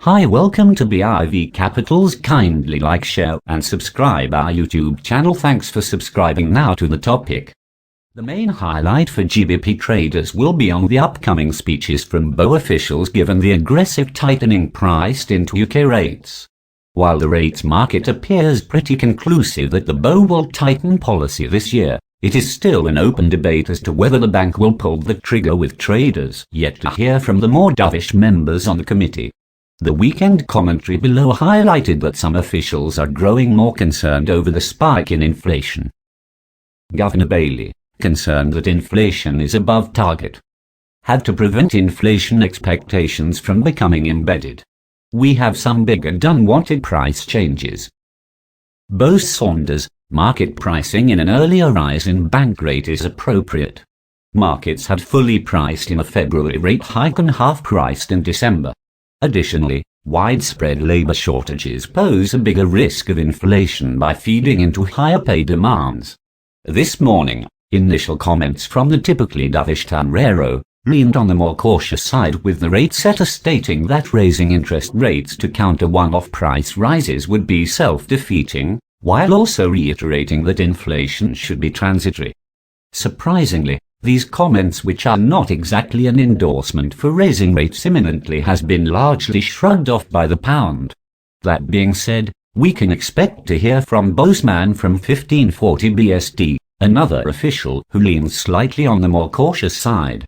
Hi, welcome to BIV Capitals. Kindly like, share and subscribe our YouTube channel. Thanks for subscribing. Now to the topic. The main highlight for GBP traders will be on the upcoming speeches from BO officials given the aggressive tightening priced into UK rates. While the rates market appears pretty conclusive that the BO will tighten policy this year, it is still an open debate as to whether the bank will pull the trigger, with traders yet to hear from the more dovish members on the committee. The weekend commentary below highlighted that some officials are growing more concerned over the spike in inflation. Governor Bailey, concerned that inflation is above target, had to prevent inflation expectations from becoming embedded. We have some big and unwanted price changes. Both Saunders, market pricing in an earlier rise in bank rate is appropriate. Markets had fully priced in a February rate hike and half-priced in December. Additionally, widespread labor shortages pose a bigger risk of inflation by feeding into higher pay demands. This morning, initial comments from the typically dovish Tanrero leaned on the more cautious side, with the rate setter stating that raising interest rates to counter one-off price rises would be self-defeating, while also reiterating that inflation should be transitory. Surprisingly, these comments, which are not exactly an endorsement for raising rates imminently, has been largely shrugged off by the pound. That being said, we can expect to hear from Bosman from 1540 BST, another official who leans slightly on the more cautious side.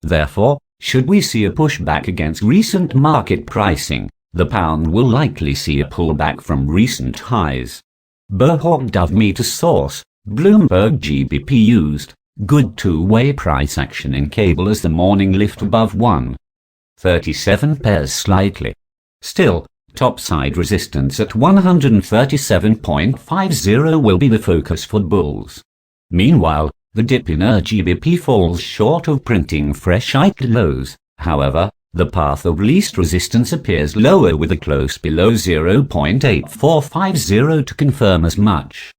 Therefore, should we see a pushback against recent market pricing, the pound will likely see a pullback from recent highs. Berhawk Dove Meter Source, Bloomberg. GBP used good two-way price action in cable as the morning lift above 1.37 pairs slightly. Still, topside resistance at 137.50 will be the focus for bulls. Meanwhile, the dip in GBP falls short of printing fresh high lows. However, the path of least resistance appears lower, with a close below 0.8450 to confirm as much.